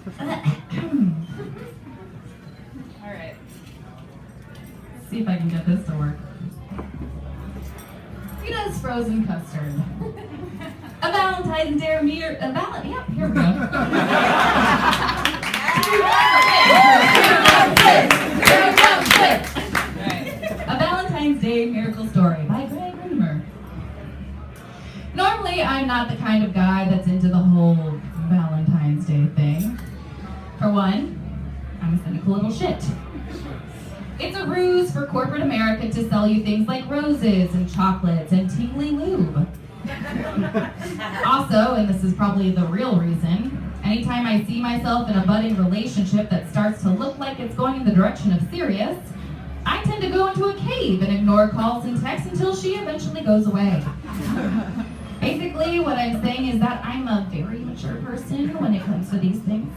All right. Let's see if I can get this to work. Rita's frozen custard. A Valentine's Day here we go. A Valentine's Day Miracle Story by Greg Hundemer. Normally, I'm not the kind of guy that's into the whole Valentine's Day thing. For one, I'm a cynical little shit. It's a ruse for corporate America to sell you things like roses and chocolates and tingly lube. Also, and this is probably the real reason, anytime I see myself in a budding relationship that starts to look like it's going in the direction of serious, I tend to go into a cave and ignore calls and texts until she eventually goes away. Basically, what I'm saying is that I'm a very mature person when it comes to these things.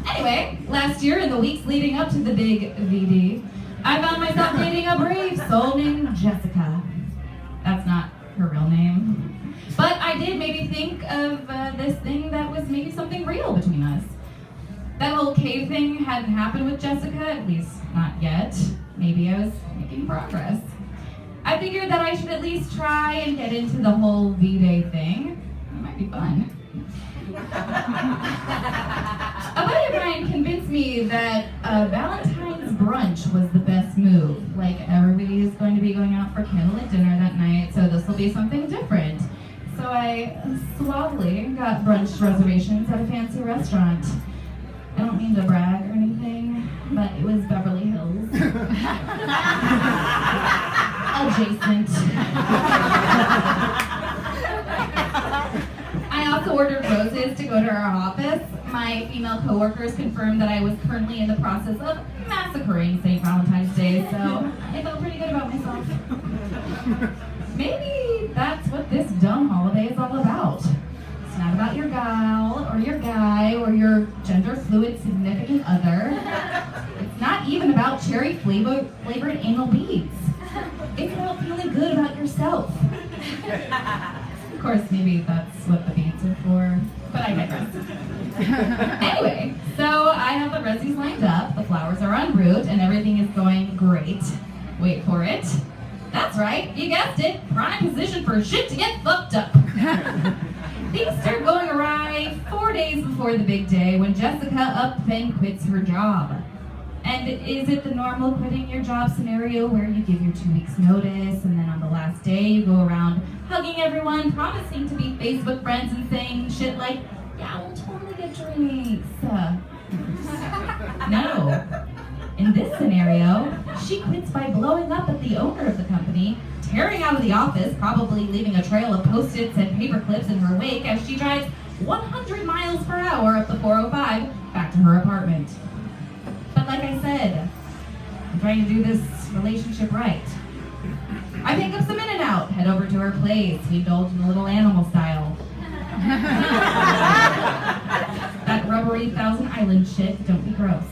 Anyway, last year in the weeks leading up to the big VD, I found myself dating a brave soul named Jessica. That's not her real name. But I did maybe think of this thing that was maybe something real between us. That whole cave thing hadn't happened with Jessica, at least not yet. Maybe I was making progress. I figured that I should at least try and get into the whole V-Day thing. It might be fun. A buddy of mine convinced me that Valentine's brunch was the best move. Like, everybody is going to be going out for candlelit dinner that night, so this will be something different. So I suavely got brunch reservations at a fancy restaurant. I don't mean to brag or anything, but it was Beverly Hills. Adjacent. I also ordered roses to go to our office. My female coworkers confirmed that I was currently in the process of massacring St. Valentine's Day, so I felt pretty good about myself. Maybe that's what this dumb holiday is all about. It's not about your gal, or your guy, or your gender-fluid significant other. It's not even about cherry-flavored anal beads. It's about feeling good about yourself. Of course, maybe that's what the beads are for, but I digress. Anyway, so I have the resis lined up, the flowers are en route, and everything is going great. Wait for it. That's right, you guessed it, prime position for shit to get fucked up. Things start going awry 4 days before the big day when Jessica up and quits her job. And is it the normal quitting your job scenario where you give your 2 weeks notice and then on the last day you go around hugging everyone, promising to be Facebook friends and saying shit like, yeah, we'll totally get drinks. No. In this scenario, she quits by blowing up at the owner of the company, tearing out of the office, probably leaving a trail of Post-its and paper clips in her wake as she drives 100 miles per hour up the 405 back to her apartment. But like I said, I'm trying to do this relationship right. I pick up some In-N-Out, head over to her place, we indulge in a little animal style. That rubbery Thousand Island shit, don't be gross.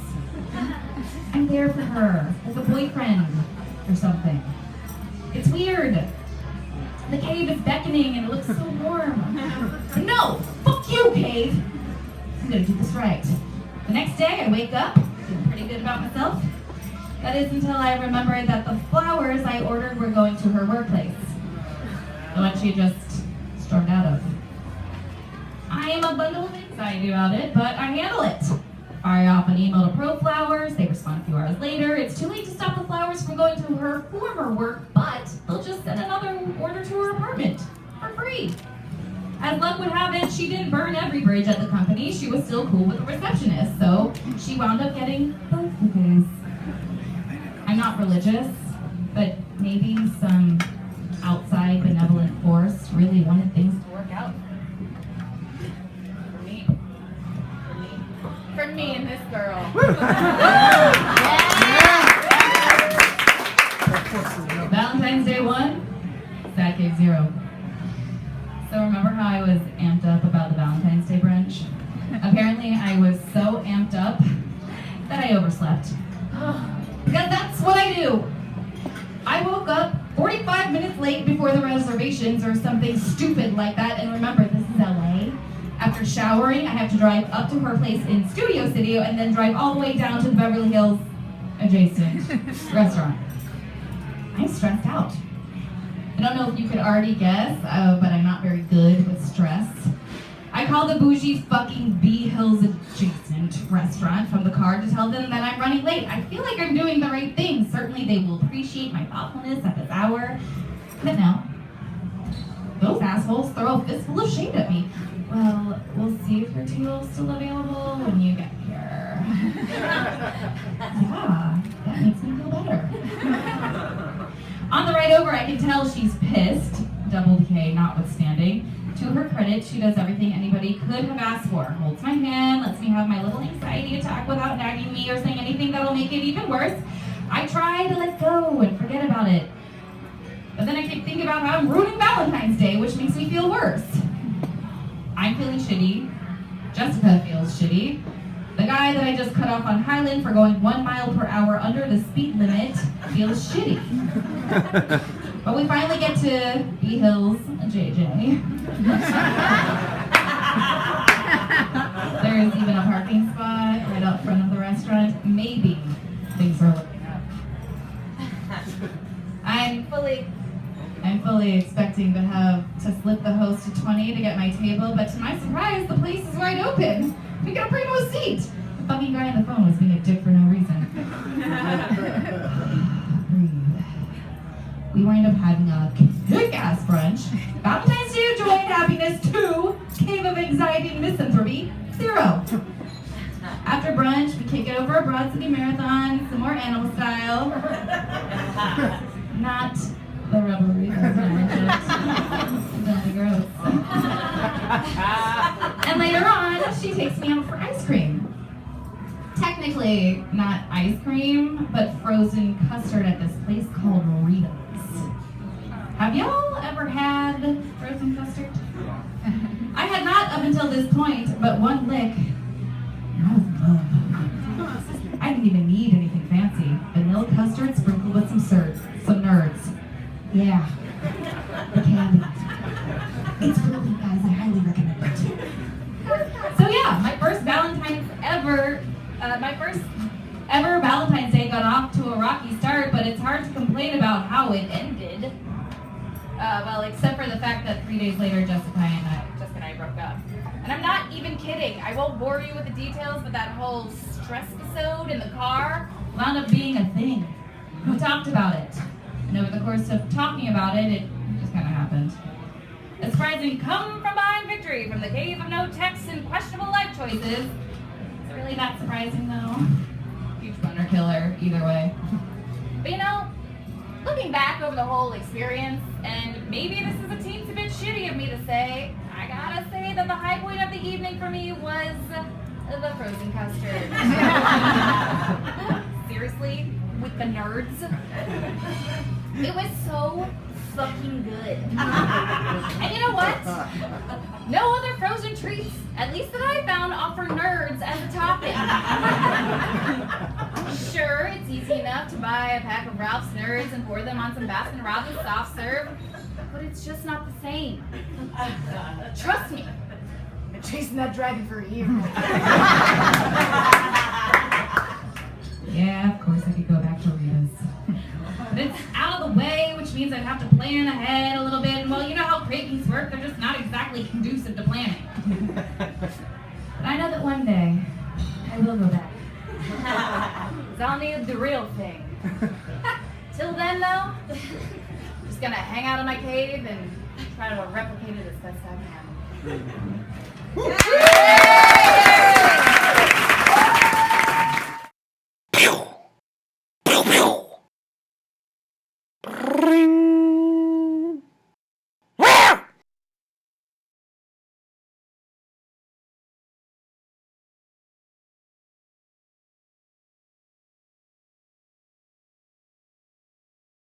I'm there for her, as a boyfriend or something. It's weird. The cave is beckoning and it looks so warm. No, fuck you, cave. I'm gonna do this right. The next day I wake up, feeling pretty good about myself. That is until I remembered that the flowers I ordered were going to her workplace. The one she just stormed out of. I am a bundle of anxiety about it, but I handle it. Fire off an email to Pro Flowers, they respond a few hours later. It's too late to stop the flowers from going to her former work, but they'll just send another order to her apartment for free. As luck would have it, she didn't burn every bridge at the company. She was still cool with the receptionist, so she wound up getting both bouquets. I'm not religious, but maybe some outside benevolent force really wanted things to work out. For me and this girl. Valentine's Day 1, Sad Cake 0. So remember how I was amped up about the Valentine's Day brunch? Apparently I was so amped up that I overslept. Because that's what I do. I woke up 45 minutes late before the reservations or something stupid like that, and remember, this is LA. After showering, I have to drive up to her place in Studio City and then drive all the way down to the Beverly Hills adjacent restaurant. I'm stressed out. I don't know if you could already guess, but I'm not very good with stress. I call the bougie fucking B Hills adjacent restaurant from the car to tell them that I'm running late. I feel like I'm doing the right thing. Certainly they will appreciate my thoughtfulness at this hour. But no. Those assholes throw a fistful of shade at me. Well, we'll see if your teal's still available when you get here. Yeah, that makes me feel better. On the ride over, I can tell she's pissed, double K notwithstanding. To her credit, she does everything anybody could have asked for. Holds my hand, lets me have my little anxiety attack without nagging me or saying anything that'll make it even worse. I try to let go and forget about it. But then I keep thinking about how I'm ruining Valentine's Day, which makes me feel worse. I'm feeling shitty. Jessica feels shitty. The guy that I just cut off on Highland for going 1 mile per hour under the speed limit feels shitty. But we finally get to B Hills JJ. There's even a parking spot right out front of the restaurant. Maybe things are looking up. I'm fully expecting to slip the host a 20 to get my table, but to my surprise, the place is wide open. We got a bring a seat. The fucking guy on the phone was being a dick for no reason. Breathe. We wind up having a kick-ass brunch. Valentine's Day of joy and happiness, 2. Cave of anxiety and misanthropy, 0. After brunch, we kick it over a Broad City Marathon, some more animal style. Not the rubbery, that's not really gross. And later on, she takes me out for ice cream. Technically, not ice cream, but frozen custard at this place called Rita's. Have y'all ever had frozen custard? I had not up until this point, but one lick, and I was in love. I didn't even need anything fancy. Vanilla custard sprinkled with some nerds. Yeah, the candy. It's really, guys, I highly recommend it. So yeah, my first ever Valentine's Day got off to a rocky start, but it's hard to complain about how it ended. Well, except for the fact that 3 days later, Jessica and I broke up. And I'm not even kidding. I won't bore you with the details, but that whole stress episode in the car wound up being a thing. We talked about it. And over the course of talking about it, it just kind of happened. A surprising come-from-behind victory from the cave of no texts and questionable life choices. Is it really that surprising, though? Huge boner killer, either way. But you know, looking back over the whole experience, and maybe this is a teensy bit shitty of me to say, I gotta say that the high point of the evening for me was the frozen custard. Seriously? With the nerds? It was so fucking good. And you know what? No other frozen treats, at least that I found, offer nerds as a topping. Sure, it's easy enough to buy a pack of Ralph's Nerds and pour them on some Baskin Robbins soft serve, but it's just not the same. Trust me. I've been chasing that dragon for a year. Yeah, of course I could go back to Rita's. But it's out of the way, which means I'd have to plan ahead a little bit. And well, you know how cravings work, they're just not exactly conducive to planning. But I know that one day, I will go back. Because I'll need the real thing. Till then, though, I'm just gonna hang out in my cave and try to replicate it as best I can.